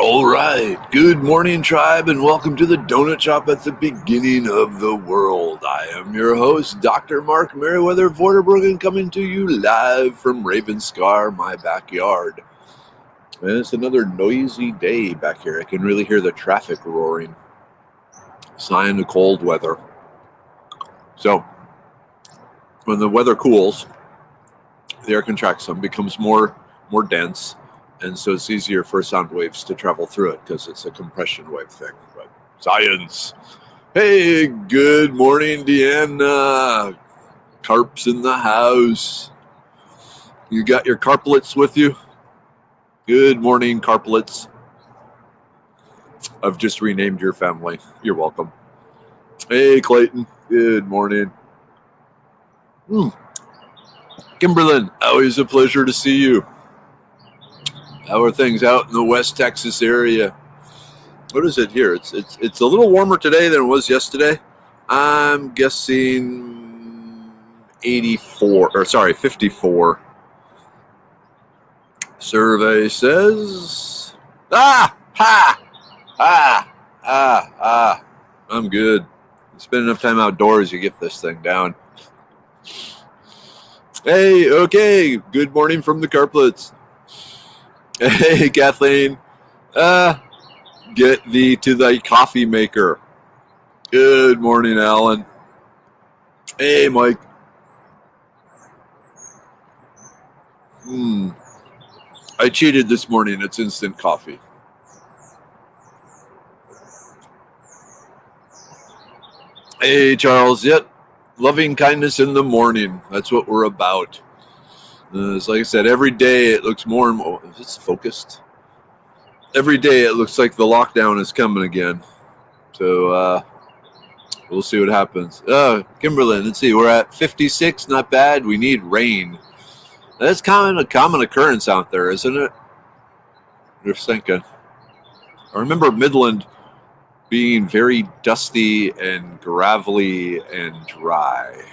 All right. Good morning, tribe, and welcome to the Donut Shop at the beginning of the world. I am your host, Dr. Mark Merriweather Vorderbruggen, coming to you live from Ravenscar, my backyard. And it's another noisy day back here. I can really hear the traffic roaring. Sign of cold weather. So, when the weather cools, the air contracts some, becomes more dense. And so it's easier for sound waves to travel through it because it's a compression wave thing. But science. Hey, good morning, Deanna. Carp's in the house. You got your carplets with you? Good morning, carplets. I've just renamed your family. You're welcome. Hey, Clayton. Good morning. Kimberlyn, always a pleasure to see you. How are things out in the West Texas area? What is it here? It's a little warmer today than it was yesterday. I'm guessing 54. Survey says, I'm good. Spend enough time outdoors, you get this thing down. Hey, okay. Good morning from the carplets. Hey, Kathleen, get thee to thy coffee maker. Good morning, Alan. Hey, Mike. I cheated this morning. It's instant coffee. Hey, Charles. Yep. Loving kindness in the morning. That's what we're about. It's like I said, every day it looks more and more. Is this focused? Every day it looks like the lockdown is coming again. So we'll see what happens. Kimberlyn, let's see. We're at 56. Not bad. We need rain. That's kind of a common occurrence out there, isn't it? Just thinking. I remember Midland being very dusty and gravelly and dry.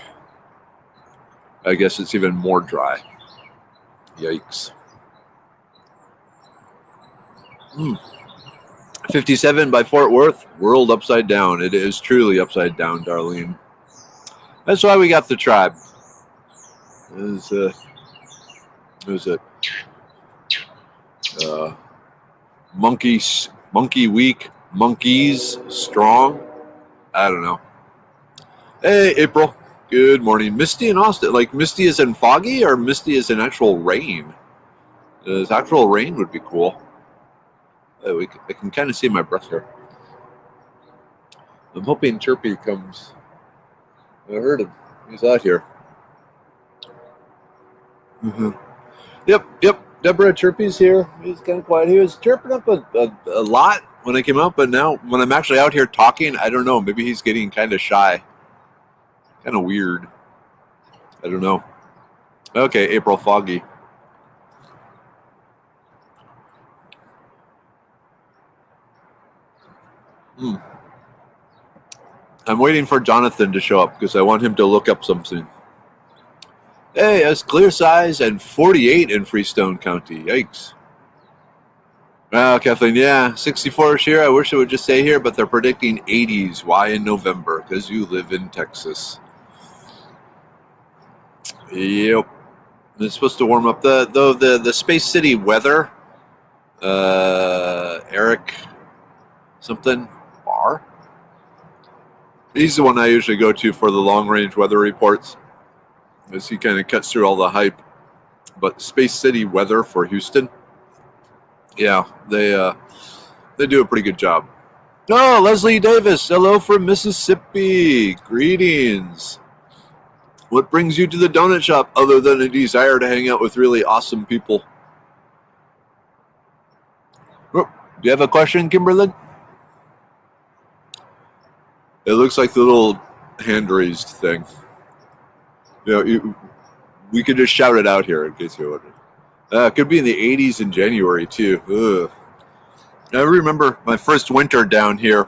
I guess it's even more dry. Yikes. 57 by Fort Worth. World upside down. It is truly upside down, Darlene. That's why we got the tribe. Who's it? Monkey week. Monkeys strong. I don't know. Hey, April. Good morning. Misty in Austin. Like misty as in foggy or misty as in actual rain? Actual rain would be cool. I can kind of see my breath here. I'm hoping Chirpy comes. I heard him. He's out here. Yep. Deborah, Chirpy's here. He's kind of quiet. He was chirping up a lot when I came out, but now when I'm actually out here talking, I don't know. Maybe he's getting kind of shy. Kind of weird. I don't know. Okay, April foggy. I'm waiting for Jonathan to show up because I want him to look up something. Hey, that's clear skies and 48 in Freestone County. Yikes. Well, Kathleen, yeah, 64 here. I wish it would just stay here, but they're predicting 80s. Why in November? Because you live in Texas. Yep. It's supposed to warm up. The Space City weather, Eric something Barr. He's the one I usually go to for the long-range weather reports, as he kind of cuts through all the hype. But Space City weather for Houston, yeah, they do a pretty good job. Oh, Leslie Davis, hello from Mississippi. Greetings. What brings you to the donut shop other than a desire to hang out with really awesome people? Oh, do you have a question, Kimberlyn? It looks like the little hand-raised thing. We could just shout it out here in case you're wondering. It could be in the 80s in January, too. Ugh. I remember my first winter down here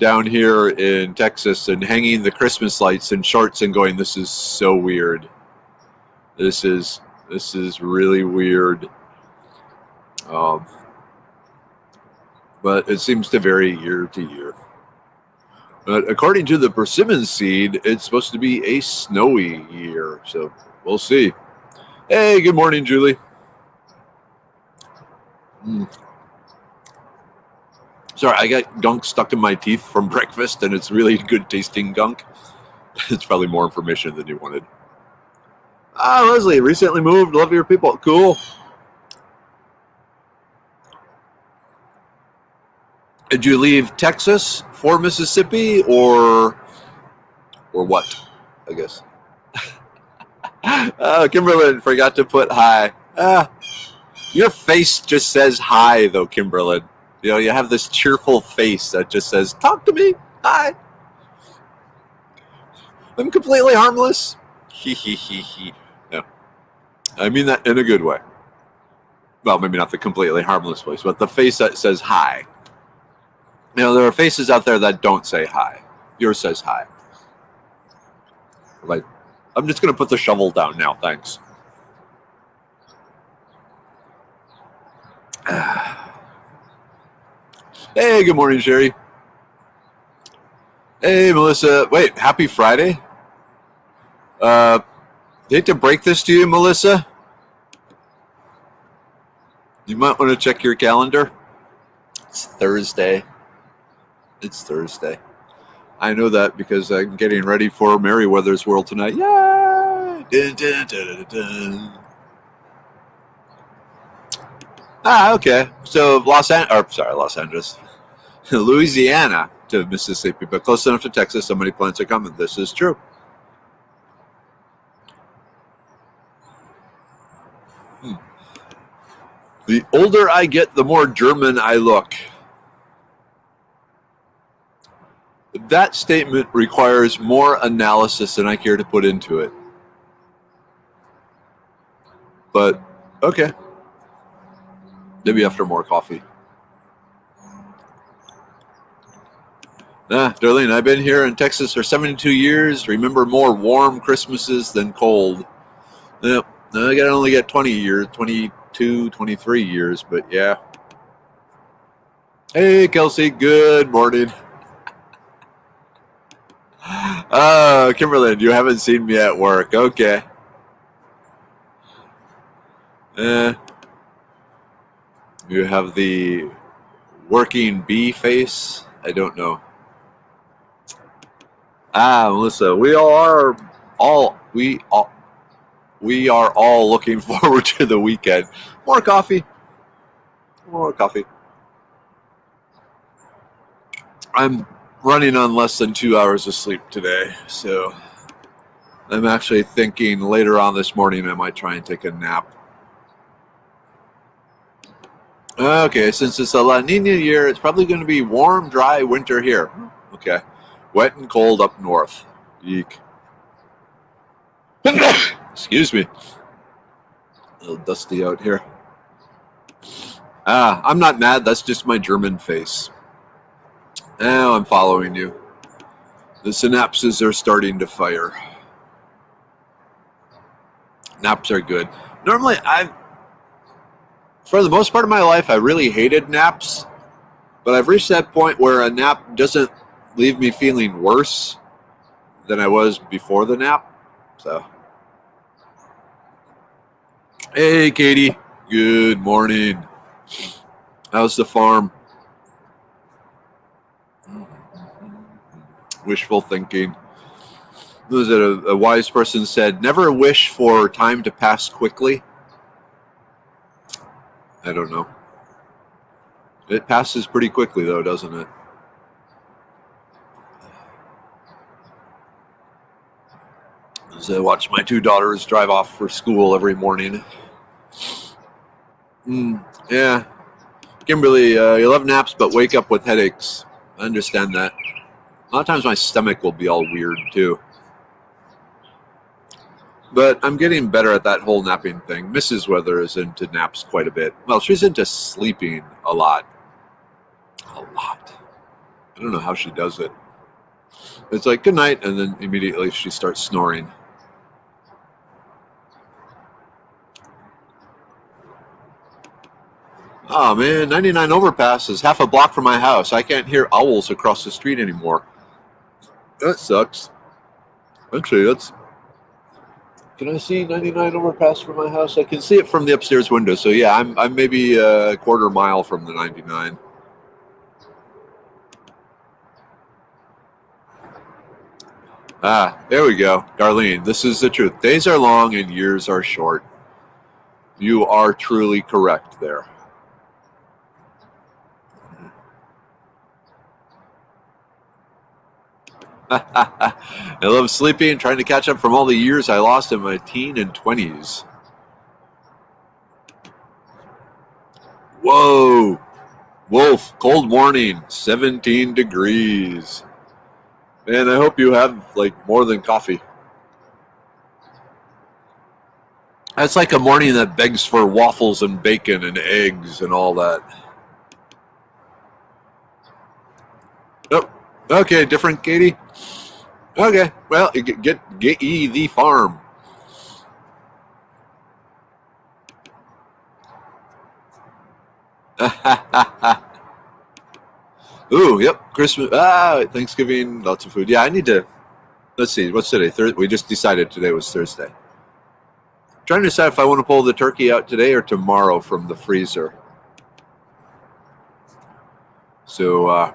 in Texas and hanging the Christmas lights in shorts and going, this is so weird. This is really weird. but it seems to vary year to year. But according to the persimmon seed, it's supposed to be a snowy year, so we'll see. Hey, good morning, Julie. Sorry, I got gunk stuck in my teeth from breakfast, and it's really good tasting gunk. It's probably more information than you wanted. Leslie, recently moved. Love your people. Cool. Did you leave Texas for Mississippi, or what? I guess. Kimberlyn forgot to put hi. Your face just says hi, though, Kimberlyn. You know, you have this cheerful face that just says, talk to me. Hi. I'm completely harmless. No. I mean that in a good way. Well, maybe not the completely harmless voice, but the face that says hi. You know, there are faces out there that don't say hi. Yours says hi. Like, I'm just going to put the shovel down now, thanks. Hey, good morning, Sherry. Hey, Melissa. Wait, happy Friday? Hate to break this to you, Melissa. You might want to check your calendar. It's Thursday. It's Thursday. I know that because I'm getting ready for Merriweather's World tonight. Yay! Dun, dun, dun, dun, dun. Okay. So Los Angeles, Louisiana to Mississippi, but close enough to Texas. So many plants are coming. This is true. The older I get, the more German I look. That statement requires more analysis than I care to put into it. But, okay. Maybe after more coffee. Darlene, I've been here in Texas for 72 years. Remember more warm Christmases than cold. Yep. I can only get 20 years, 22, 23 years, but yeah. Hey, Kelsey, good morning. Kimberlyn, you haven't seen me at work. Okay. You have the working bee face? I don't know. Melissa, we are all looking forward to the weekend. More coffee. More coffee. I'm running on less than 2 hours of sleep today, so I'm actually thinking later on this morning I might try and take a nap. Okay, since it's a La Nina year, it's probably going to be warm, dry winter here. Okay. Wet and cold up north. Eek. Excuse me. A little dusty out here. I'm not mad. That's just my German face. Now I'm following you. The synapses are starting to fire. Naps are good. Normally, for the most part of my life, I really hated naps. But I've reached that point where a nap doesn't leave me feeling worse than I was before the nap. So, hey, Katie. Good morning. How's the farm? Wishful thinking. Was it a wise person said, never wish for time to pass quickly? I don't know. It passes pretty quickly, though, doesn't it? As I watch my two daughters drive off for school every morning. Yeah. Kimberly, you love naps, but wake up with headaches. I understand that. A lot of times my stomach will be all weird, too. But I'm getting better at that whole napping thing. Mrs. Weather is into naps quite a bit. Well, she's into sleeping a lot. A lot. I don't know how she does it. It's like, good night, and then immediately she starts snoring. Oh man, 99 overpass is half a block from my house. I can't hear owls across the street anymore. That sucks. Actually, that's. Can I see 99 overpass from my house? I can see it from the upstairs window. So yeah, I'm maybe a quarter mile from the 99. Ah, there we go. Darlene, this is the truth. Days are long and years are short. You are truly correct there. I love sleeping and trying to catch up from all the years I lost in my teen and 20s. Whoa! Wolf, cold morning, 17 degrees. Man, I hope you have like more than coffee. That's like a morning that begs for waffles and bacon and eggs and all that. Oh, okay, different Katie. Okay, well, get ye the farm. Ooh, yep, Christmas. Thanksgiving, lots of food. Yeah, I need to. Let's see, what's today? We just decided today was Thursday. Trying to decide if I want to pull the turkey out today or tomorrow from the freezer. So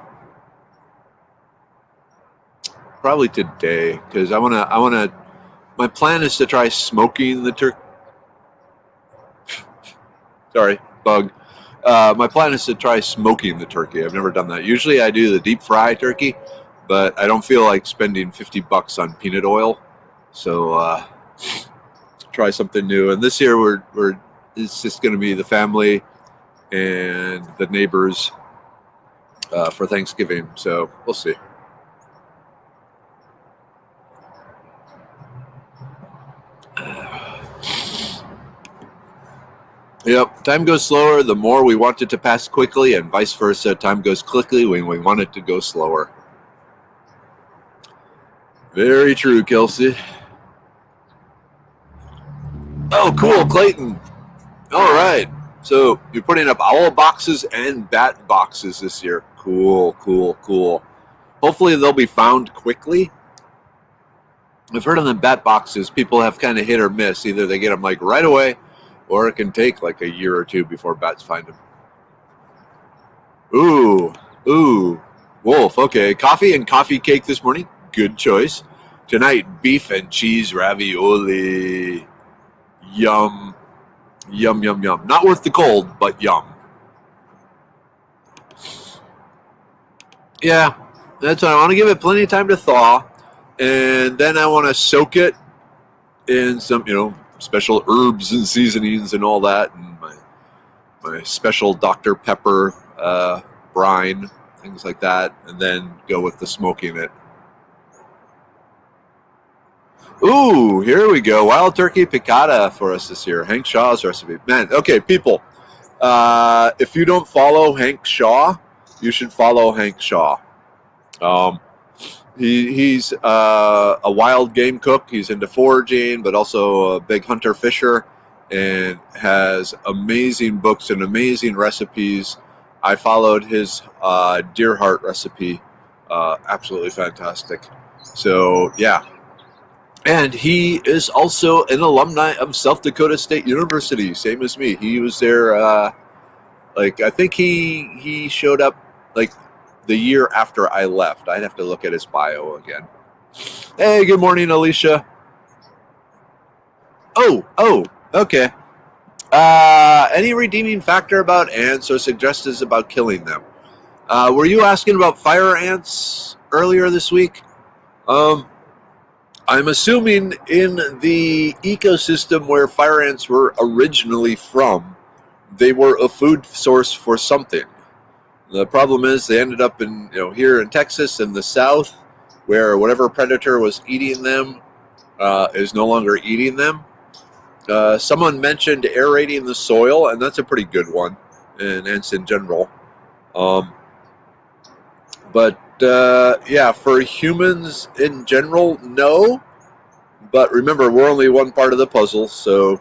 probably today, because I wanna. My plan is to try smoking the turkey. Sorry, bug. My plan is to try smoking the turkey. I've never done that. Usually I do the deep fry turkey, but I don't feel like spending $50 on peanut oil. So try something new. And this year it's just going to be the family and the neighbors for Thanksgiving. So we'll see. Yep, time goes slower the more we want it to pass quickly, and vice versa. Time goes quickly when we want it to go slower. Very true, Kelsey. Oh, cool, Clayton. All right. So you're putting up owl boxes and bat boxes this year. Cool, cool, cool. Hopefully they'll be found quickly. I've heard on the bat boxes, people have kind of hit or miss. Either they get them like right away, or it can take like a year or two before bats find them. Ooh, Wolf. Okay, coffee and coffee cake this morning. Good choice. Tonight, beef and cheese ravioli. Yum, yum, yum, yum. Not worth the cold, but yum. Yeah, that's what I want to give it plenty of time to thaw, and then I want to soak it in some, special herbs and seasonings and all that, and my special Dr. Pepper brine, things like that, and then go with the smoking it. Ooh, here we go. Wild turkey piccata for us this year. Hank Shaw's recipe. Man, okay, people. If you don't follow Hank Shaw, you should follow Hank Shaw. He's a wild game cook. He's into foraging, but also a big hunter fisher, and has amazing books and amazing recipes. I followed his deer heart recipe. Absolutely fantastic. So, yeah. And he is also an alumni of South Dakota State University, same as me. He was there, I think he showed up, the year after I left. I'd have to look at his bio again. Hey, good morning, Alicia. Oh, okay. Any redeeming factor about ants or suggestions about killing them? Were you asking about fire ants earlier this week? I'm assuming in the ecosystem where fire ants were originally from, they were a food source for something. The problem is they ended up in, here in Texas in the south, where whatever predator was eating them is no longer eating them. Someone mentioned aerating the soil, and that's a pretty good one, and ants in general. But for humans in general, no. But remember, we're only one part of the puzzle, so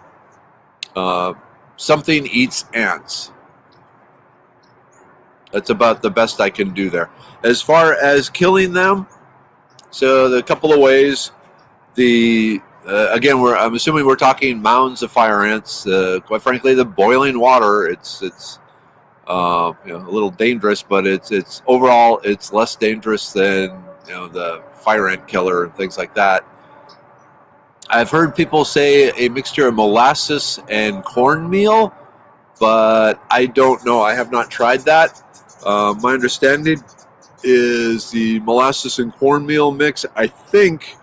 something eats ants. That's about the best I can do there. As far as killing them, so the couple of ways. Again, I'm assuming we're talking mounds of fire ants. Quite frankly, the boiling water, it's a little dangerous, but it's overall it's less dangerous than the fire ant killer and things like that. I've heard people say a mixture of molasses and cornmeal, but I don't know. I have not tried that. My understanding is the molasses and cornmeal mix, I think,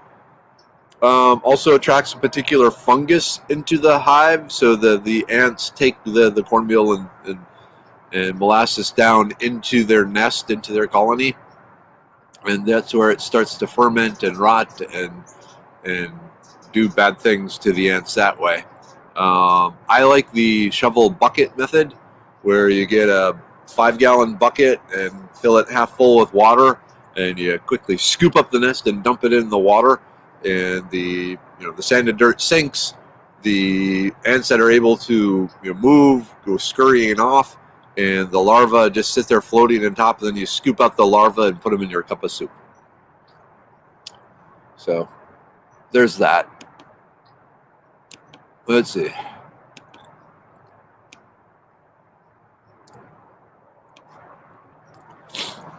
also attracts a particular fungus into the hive, so the ants take the cornmeal and molasses down into their nest, into their colony, and that's where it starts to ferment and rot and do bad things to the ants that way. I like the shovel bucket method, where you get a 5-gallon bucket and fill it half full with water, and you quickly scoop up the nest and dump it in the water, and the sand and dirt sinks. The ants that are able to move go scurrying off, and the larvae just sit there floating on top, and then you scoop out the larvae and put them in your cup of soup. So there's that. Let's see.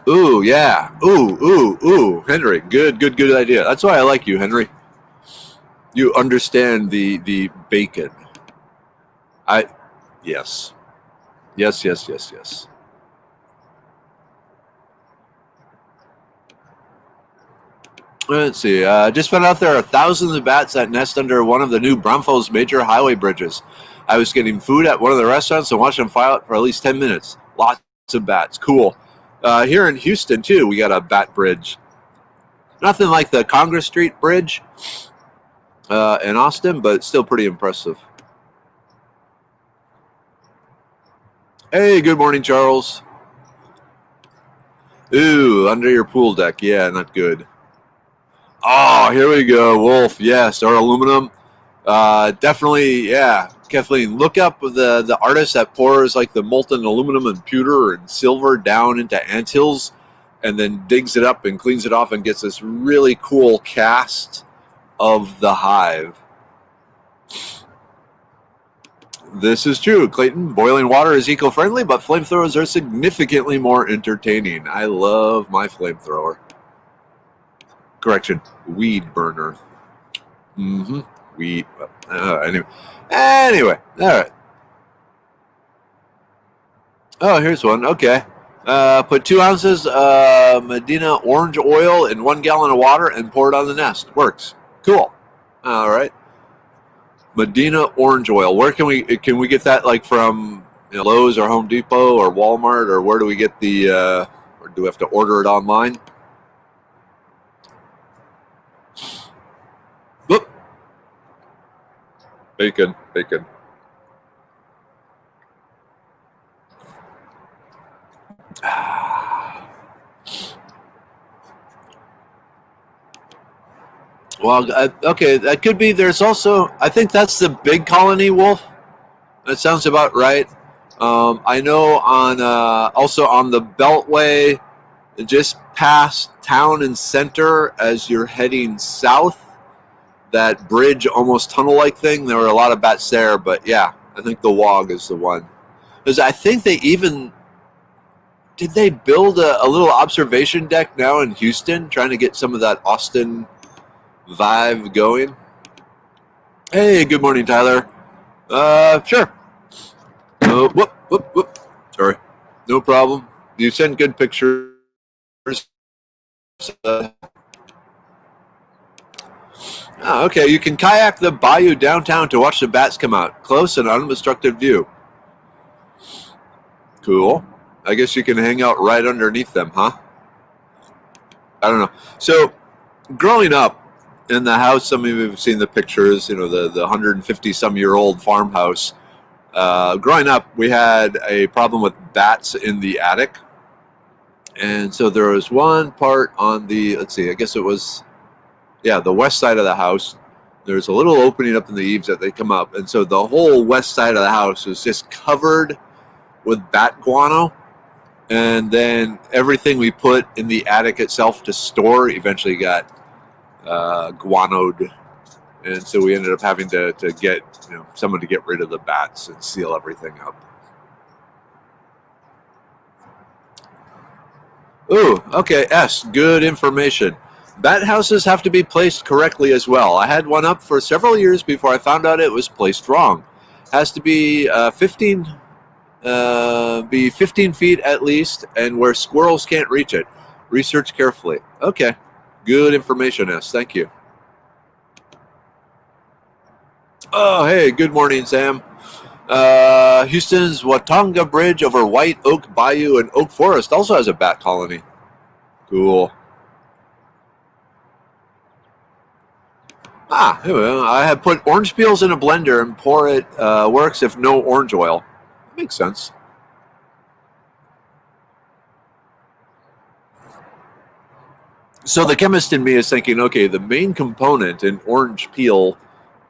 Ooh, yeah. Ooh. Henry, good idea. That's why I like you, Henry. You understand the bacon. Yes. Let's see. Just found out there are thousands of bats that nest under one of the new Braunfels major highway bridges. I was getting food at one of the restaurants and watched them fly out for at least 10 minutes. Lots of bats. Cool. Here in Houston, too, we got a bat bridge. Nothing like the Congress Street Bridge in Austin, but still pretty impressive. Hey, good morning, Charles. Ooh, under your pool deck. Yeah, not good. Oh, here we go. Wolf, yes, or aluminum. Definitely, yeah. Kathleen, look up the artist that pours like the molten aluminum and pewter and silver down into anthills and then digs it up and cleans it off and gets this really cool cast of the hive. This is true, Clayton. Boiling water is eco-friendly, but flamethrowers are significantly more entertaining. I love my flamethrower. Correction, weed burner. Weed. Anyway, all right. Oh, here's one. Okay. Put 2 ounces Medina orange oil in 1 gallon of water and pour it on the nest. Works. Cool. All right. Medina orange oil. Where can we get that? Like from Lowe's or Home Depot or Walmart, or where do we get the? Or do we have to order it online? Whoop. Bacon. Well, okay, that could be. There's also, I think that's the big colony wolf. That sounds about right. I know on also on the Beltway, just past Town and Center as you're heading south, that bridge, almost tunnel-like thing, there were a lot of bats there. But yeah, I think the Wog is the one. Because I think they even, did they build a little observation deck now in Houston, trying to get some of that Austin vibe going? Hey, good morning, Tyler. Sure. Whoop. Sorry. No problem. You send good pictures. Okay, you can kayak the bayou downtown to watch the bats come out. Close and unobstructed view. Cool. I guess you can hang out right underneath them, huh? I don't know. So, growing up in the house, some of you have seen the pictures, the 150-some-year-old farmhouse. Growing up, we had a problem with bats in the attic. And so there was one part on the, let's see, I guess it was, the west side of the house. There's a little opening up in the eaves that they come up. And so the whole west side of the house was just covered with bat guano. and then everything we put in the attic itself to store eventually got guanoed, and so we ended up having to get someone to get rid of the bats and seal everything up. Ooh, okay, S, good information. Bat houses have to be placed correctly as well. I had one up for several years before I found out it was placed wrong. Has to be 15 feet at least, and where squirrels can't reach it. Research carefully. Okay, good information, S. Thank you. Oh, hey, good morning, Sam. Houston's Watauga Bridge over White Oak Bayou and Oak Forest also has a bat colony. Cool. I have put orange peels in a blender and pour it. Works if no orange oil. Makes sense. So the chemist in me is thinking, okay, the main component in orange peel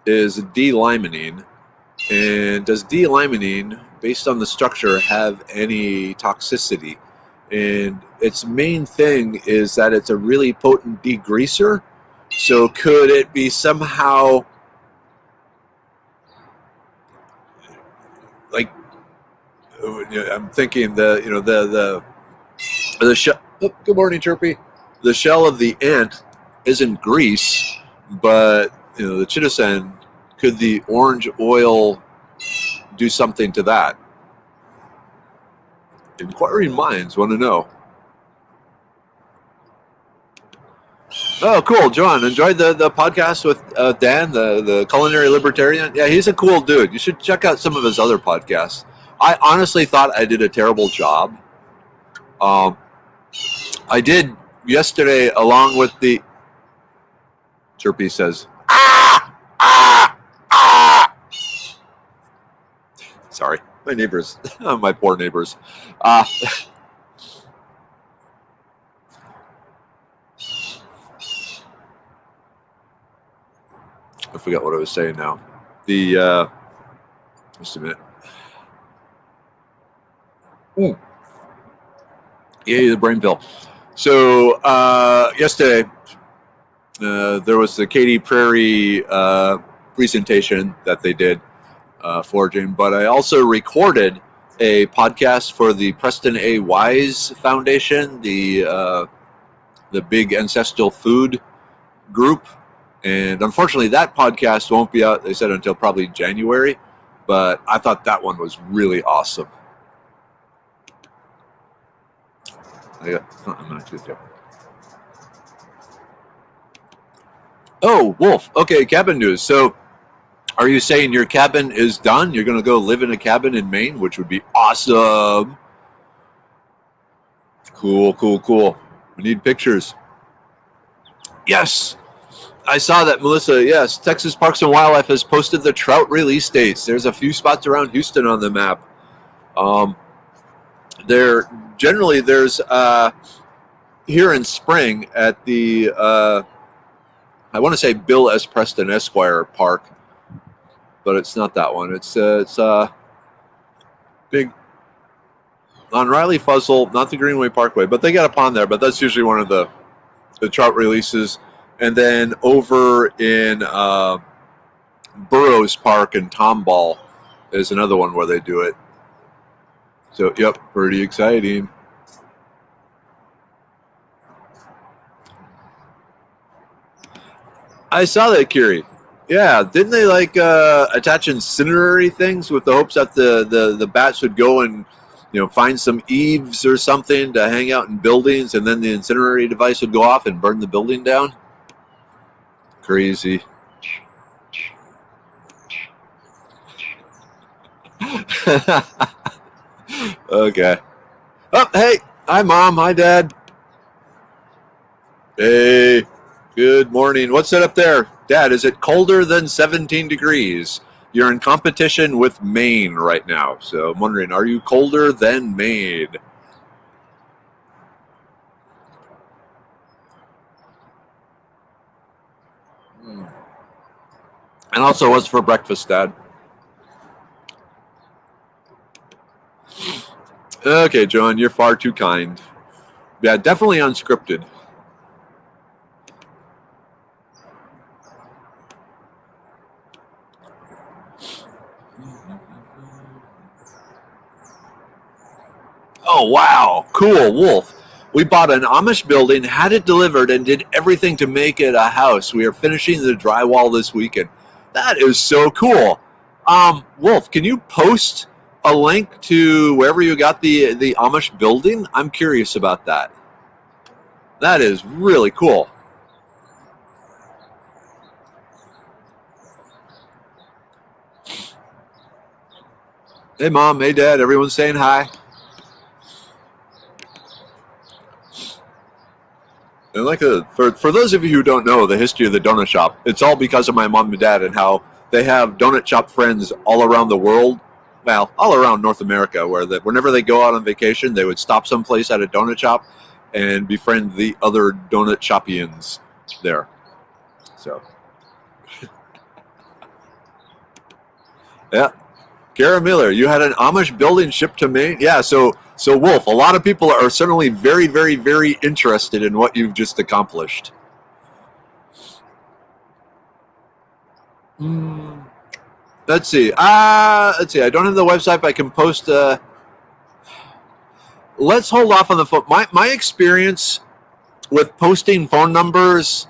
is D-limonene. And does D-limonene, based on the structure, have any toxicity? And its main thing is that it's a really potent degreaser. So could it be somehow like I'm thinking the shell. Oh, good morning, Chirpy. The shell of the ant isn't grease, but the chitosan. Could the orange oil do something to that? Inquiring minds want to know. Oh, cool, John. Enjoyed the podcast with Dan, the culinary libertarian. Yeah, he's a cool dude. You should check out some of his other podcasts. I honestly thought I did a terrible job. I did yesterday, along with the. Chirpy says, ah! Sorry, my neighbors, my poor neighbors. I forgot what I was saying now. Just a minute. Ooh. Yay, the brain pill. So yesterday, there was the Katy Prairie presentation that they did, foraging, but I also recorded a podcast for the Preston A. Wise Foundation, the big ancestral food group. And unfortunately, that podcast won't be out, they said, until probably January. But I thought that one was really awesome. Oh, Wolf. Okay, cabin news. So are you saying your cabin is done? You're going to go live in a cabin in Maine, which would be awesome. Cool. We need pictures. Yes. I saw that, Melissa. Yes, Texas Parks and Wildlife has posted the trout release dates. There's a few spots around Houston on the map. There's here in spring at the I want to say Bill S. Preston Esquire Park, but it's not that one. It's big on Riley Fuzzle, not the Greenway Parkway, but they got a pond there. But that's usually one of the trout releases. And then over in Burroughs Park in Tomball is another one where they do it. So, yep, pretty exciting. I saw that, Kiri. Yeah, didn't they attach incinerary things with the hopes that the bats would go and find some eaves or something to hang out in buildings, and then the incinerary device would go off and burn the building down? Crazy. Okay. Oh, hey. Hi, Mom. Hi, Dad. Hey. Good morning. What's it up there? Dad, is it colder than 17 degrees? You're in competition with Maine right now. So I'm wondering, are you colder than Maine? And also, what's for breakfast, Dad? Okay, John, you're far too kind. Yeah, definitely unscripted. Oh, wow. Cool, Wolf. We bought an Amish building, had it delivered, and did everything to make it a house. We are finishing the drywall this weekend. That is so cool. Wolf, can you post a link to wherever you got the Amish building? I'm curious about that. That is really cool. Hey, Mom. Hey, Dad. Everyone's saying hi. And for those of you who don't know the history of the donut shop, it's all because of my mom and dad and how they have donut shop friends all around the world. Well, all around North America, where whenever they go out on vacation, they would stop someplace at a donut shop and befriend the other donut shopians there. So, yeah. Kara Miller, you had an Amish building shipped to Maine? Yeah, so Wolf, a lot of people are certainly very, very, very interested in what you've just accomplished. Hmm. Let's see. Let's see. I don't have the website, but I can post. Let's hold off on the phone. My experience with posting phone numbers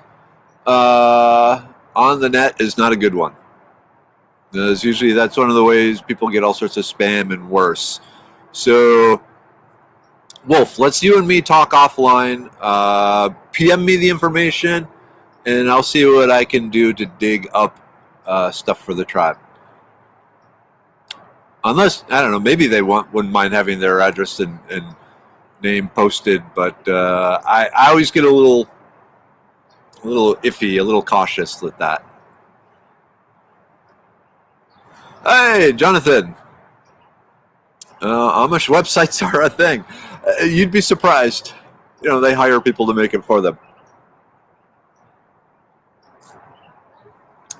on the net is not a good one. Because usually that's one of the ways people get all sorts of spam and worse. So, Wolf, let's you and me talk offline. PM me the information, and I'll see what I can do to dig up stuff for the tribe. Unless, I don't know, maybe they wouldn't mind having their address and name posted, but I always get a little iffy, a little cautious with that. Hey, Jonathan. Amish websites are a thing. You'd be surprised. You know, they hire people to make it for them.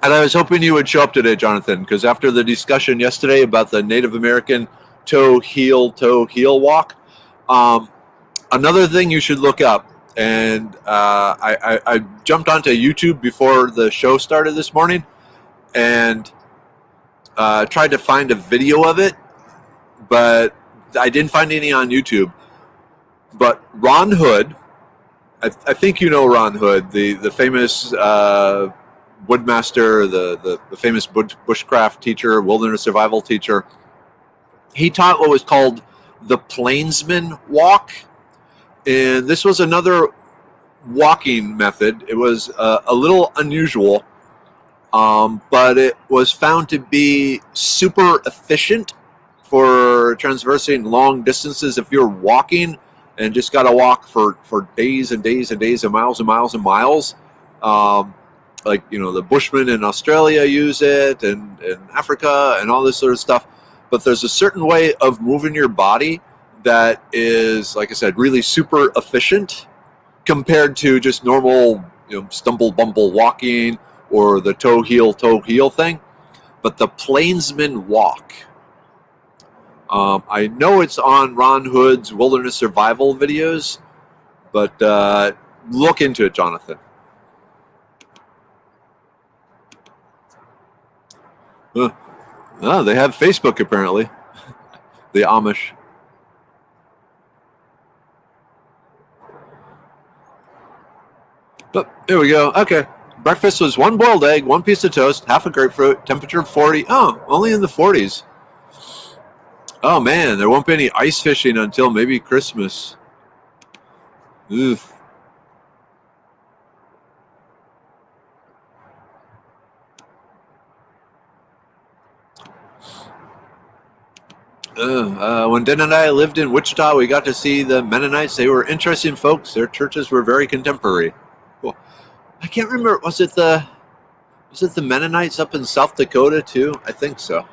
And I was hoping you would show up today, Jonathan, because after the discussion yesterday about the Native American toe heel walk, another thing you should look up, and I jumped onto YouTube before the show started this morning and tried to find a video of it, but I didn't find any on YouTube. But Ron Hood, I think you know Ron Hood, the famous woodmaster, the famous bushcraft teacher, wilderness survival teacher. He taught what was called the Plainsman Walk. And this was another walking method. It was a little unusual, but it was found to be super efficient for traversing long distances. If you're walking and just got to walk for days and days and days and miles and miles and miles, like, you know, the Bushmen in Australia use it, and in Africa and all this sort of stuff. But there's a certain way of moving your body that is, like I said, really super efficient compared to just normal, you know, stumble bumble walking or the toe heel thing. But the Plainsman Walk, I know it's on Ron Hood's wilderness survival videos, but look into it, Jonathan. Oh, they have Facebook apparently. The Amish. But here we go. Okay. Breakfast was one boiled egg, one piece of toast, half a grapefruit, temperature 40. Oh, only in the 40s. Oh, man, there won't be any ice fishing until maybe Christmas. Oof. When Dan and I lived in Wichita, we got to see the Mennonites. They were interesting folks. Their churches were very contemporary. Cool. I can't remember. Was it the Mennonites up in South Dakota too? I think so.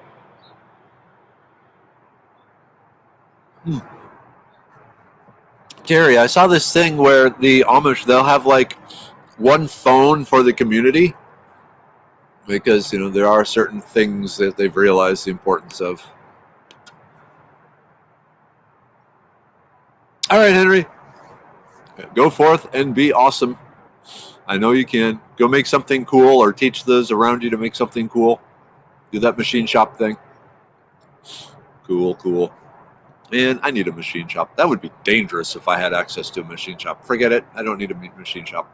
Terry, I saw this thing where the Amish, they'll have like one phone for the community because, you know, there are certain things that they've realized the importance of. All right, Henry. Go forth and be awesome. I know you can. Go make something cool or teach those around you to make something cool. Do that machine shop thing. Cool, cool. And I need a machine shop. That would be dangerous if I had access to a machine shop. Forget it. I don't need a machine shop.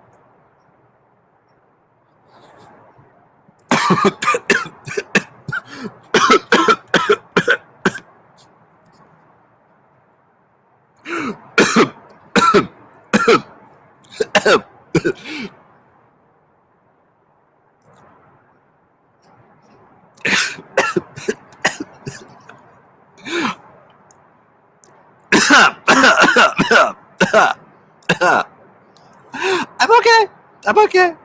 I'm okay. I'm okay.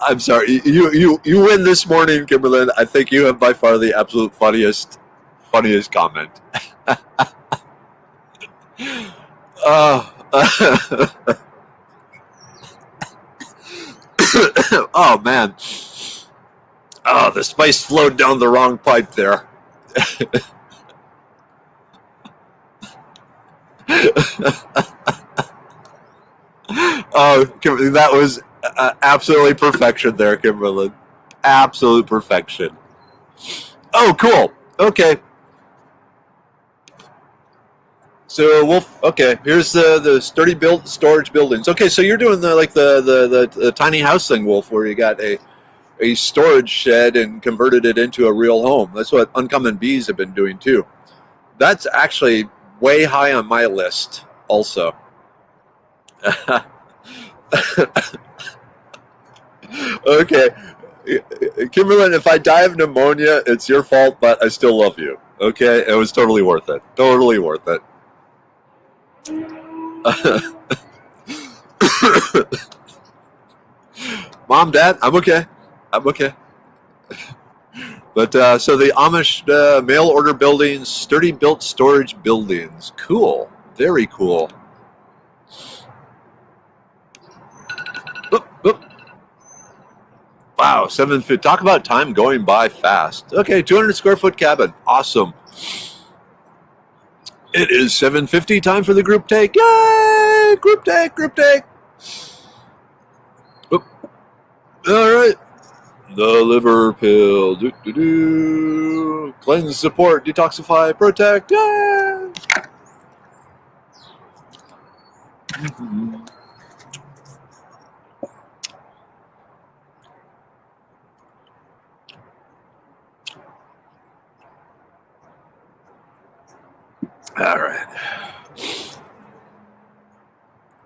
I'm sorry. You win this morning, Kimberlyn. I think you have by far the absolute funniest comment. Oh man. Oh, the spice flowed down the wrong pipe there. Oh, that was absolutely perfection there, Kimberlyn. Absolute perfection. Oh, cool. Okay. So okay. Here's the sturdy built storage buildings. Okay, so you're doing the tiny house thing, Wolf, where you got a storage shed and converted it into a real home. That's what Uncommon Bees have been doing too. That's actually way high on my list also. Okay. Kimberlyn, if I die of pneumonia, it's your fault, but I still love you. Okay? It was totally worth it. Totally worth it. Mom, Dad, I'm okay. I'm okay. But so the Amish mail order buildings, sturdy built storage buildings. Cool. Very cool. Oop, oop. Wow, 7 feet. Talk about time going by fast. Okay, 200 square foot cabin. Awesome. It is 7:50. Time for the group take. Yay! Group take, group take. Oop. All right. The liver pill. Do. Cleanse, support, detoxify, protect. Yay! All right.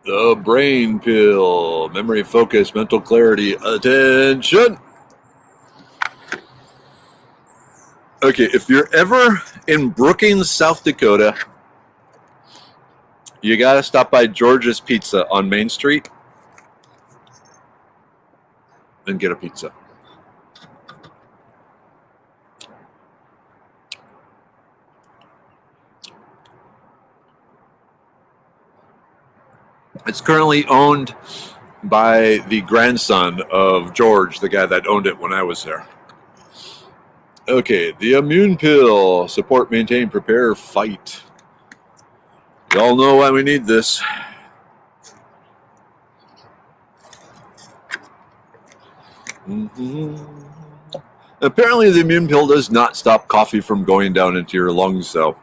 The brain pill. Memory, focus, mental clarity, attention. Okay, if you're ever in Brookings, South Dakota, you got to stop by George's Pizza on Main Street and get a pizza. It's currently owned by the grandson of George, the guy that owned it when I was there. Okay, the immune pill. Support, maintain, prepare, fight. We all know why we need this. Apparently the immune pill does not stop coffee from going down into your lungs, though.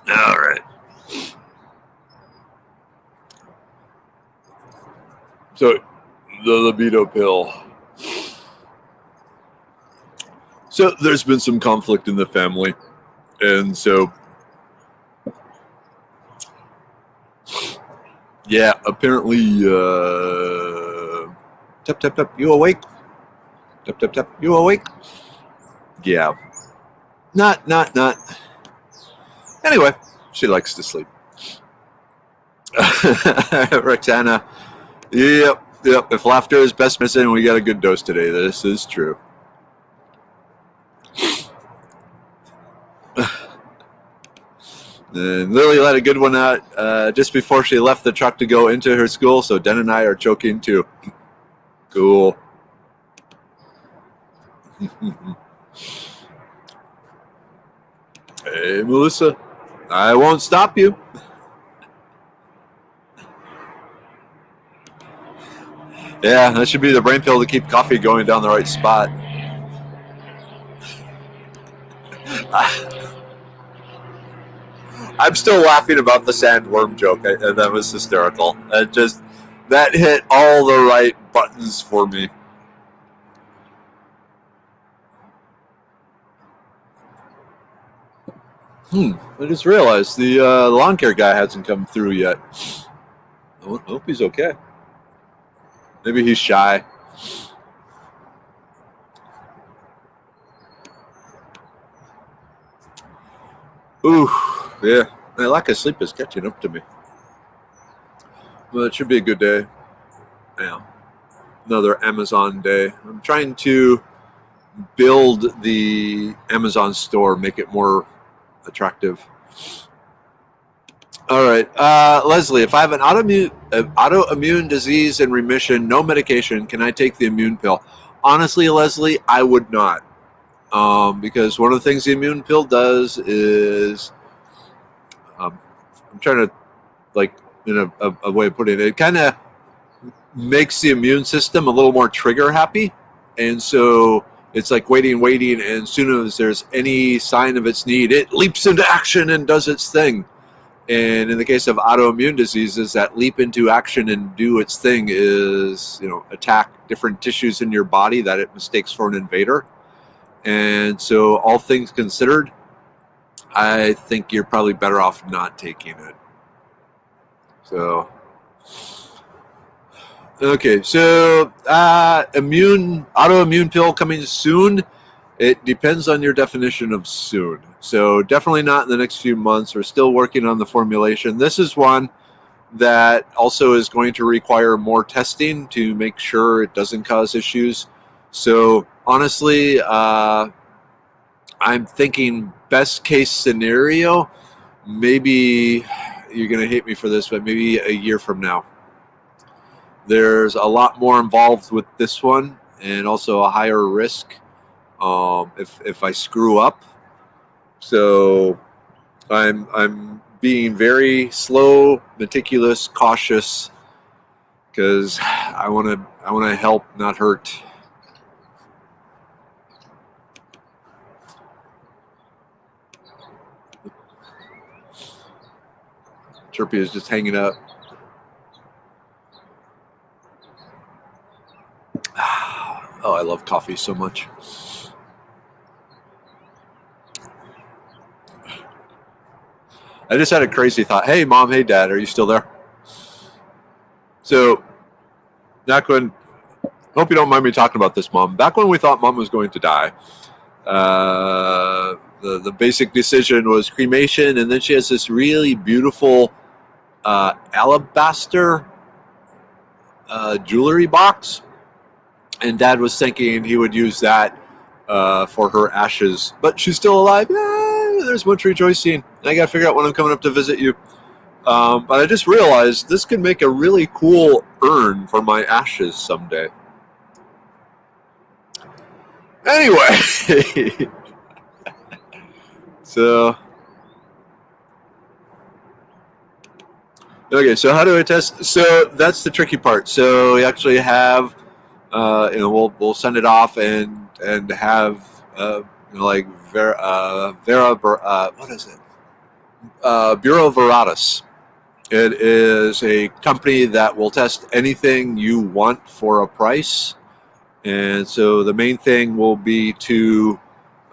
All right. So, the libido pill. So, there's been some conflict in the family. And so, yeah, apparently, tap, tap, tap, you awake? Tap, tap, tap, you awake? Yeah. Not. Anyway, she likes to sleep. Roxana, yep. If laughter is best medicine, we got a good dose today. This is true. And Lily let a good one out just before she left the truck to go into her school, so Den and I are choking too. Cool. Hey, Melissa, I won't stop you. Yeah, that should be the brain pill to keep coffee going down the right spot. I'm still laughing about the sandworm joke. That was hysterical. That hit all the right buttons for me. I just realized the lawn care guy hasn't come through yet. I hope he's okay. Maybe he's shy. Ooh, yeah. My lack of sleep is catching up to me. Well, it should be a good day. Yeah. Another Amazon day. I'm trying to build the Amazon store, make it more attractive. All right, Leslie, if I have an autoimmune disease in remission, no medication, can I take the immune pill? Honestly, Leslie, I would not. Because one of the things the immune pill does is, I'm trying to, like, in a way of putting it, it kind of makes the immune system a little more trigger happy. And so it's like waiting, and as soon as there's any sign of its need, it leaps into action and does its thing. And in the case of autoimmune diseases, that leap into action and do its thing is, attack different tissues in your body that it mistakes for an invader. And so all things considered, I think you're probably better off not taking it. So, okay, so autoimmune pill coming soon. It depends on your definition of soon. So definitely not in the next few months. We're still working on the formulation. This is one that also is going to require more testing to make sure it doesn't cause issues. So honestly, I'm thinking best case scenario, maybe you're going to hate me for this, but maybe a year from now. There's a lot more involved with this one and also a higher risk if I screw up. So I'm being very slow, meticulous, cautious, because I want to help, not hurt. Chirpy is just hanging out. Oh, I love coffee so much. I just had a crazy thought. Hey, Mom. Hey, Dad. Are you still there? So, back when, hope you don't mind me talking about this, Mom. Back when we thought Mom was going to die, the basic decision was cremation, and then she has this really beautiful alabaster jewelry box, and Dad was thinking he would use that for her ashes. But she's still alive. Yay, there's much rejoicing. I got to figure out when I'm coming up to visit you. But I just realized this could make a really cool urn for my ashes someday. Anyway, so okay, so how do I test? So that's the tricky part. So we actually have, we'll send it off and have like what is it? Bureau Veritas. It is a company that will test anything you want for a price. And so the main thing will be to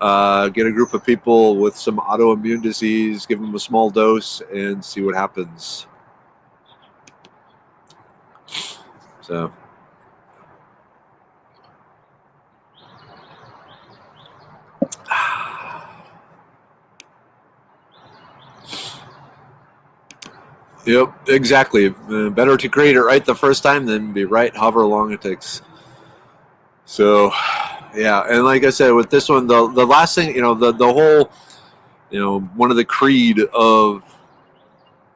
get a group of people with some autoimmune disease, give them a small dose, and see what happens. So. Yep, exactly. Better to create it right the first time than be right however long it takes. So, yeah, and like I said, with this one, the last thing, the whole one of the creed of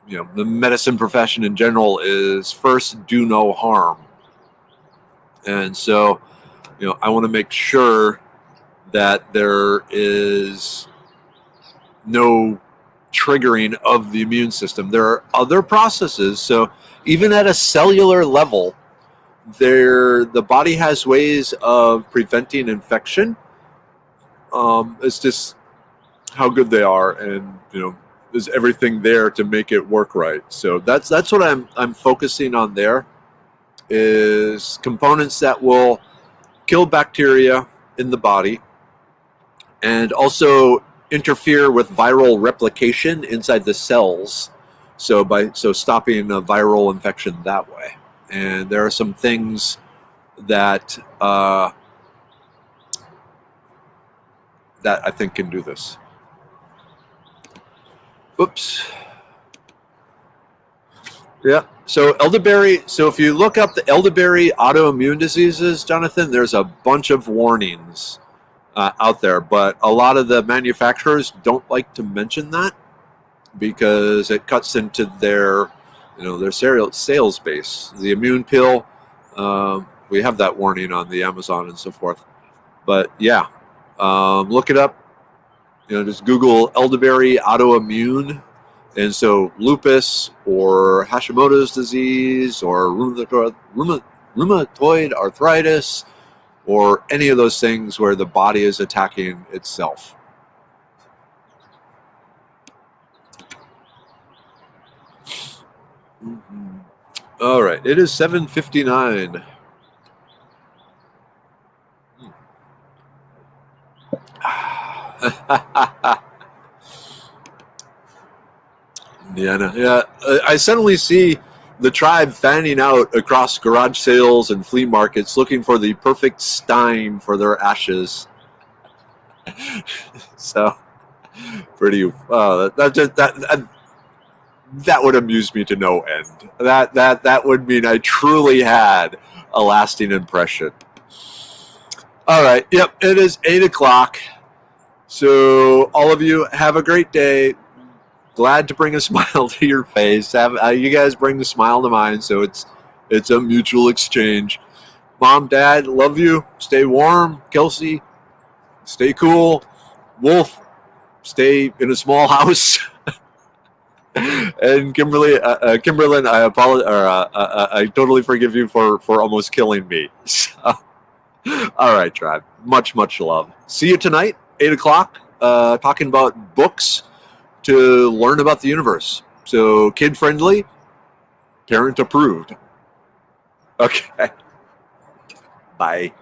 the medicine profession in general is first do no harm. And so, I want to make sure that there is no triggering of the immune system. There are other processes. So even at a cellular level, the body has ways of preventing infection. It's just how good they are, and is everything there to make it work right. So that's what I'm focusing on. There is components that will kill bacteria in the body and also interfere with viral replication inside the cells. So stopping a viral infection that way. And there are some things that that I think can do this. Oops. Yeah. So elderberry. So if you look up the elderberry autoimmune diseases, Jonathan, there's a bunch of warnings out there, but a lot of the manufacturers don't like to mention that because it cuts into their sales base. The immune pill, we have that warning on the Amazon and so forth. But yeah, look it up. Just Google elderberry autoimmune. And so lupus or Hashimoto's disease or rheumatoid arthritis or any of those things where the body is attacking itself. Mm-hmm. All right, it is 7:59. Yeah. I suddenly see the tribe fanning out across garage sales and flea markets looking for the perfect stein for their ashes. So, pretty. That would amuse me to no end. That would mean I truly had a lasting impression. All right. Yep. It is 8:00. So all of you have a great day. Glad to bring a smile to your face. You guys bring the smile to mine, so it's a mutual exchange. Mom, Dad, love you. Stay warm. Kelsey, stay cool. Wolf, stay in a small house. And Kimberlyn, I apologize. I totally forgive you for almost killing me. So, all right, tribe. Much love. See you tonight, 8:00. Talking about books to learn about the universe. So kid friendly, parent approved. Okay. Bye.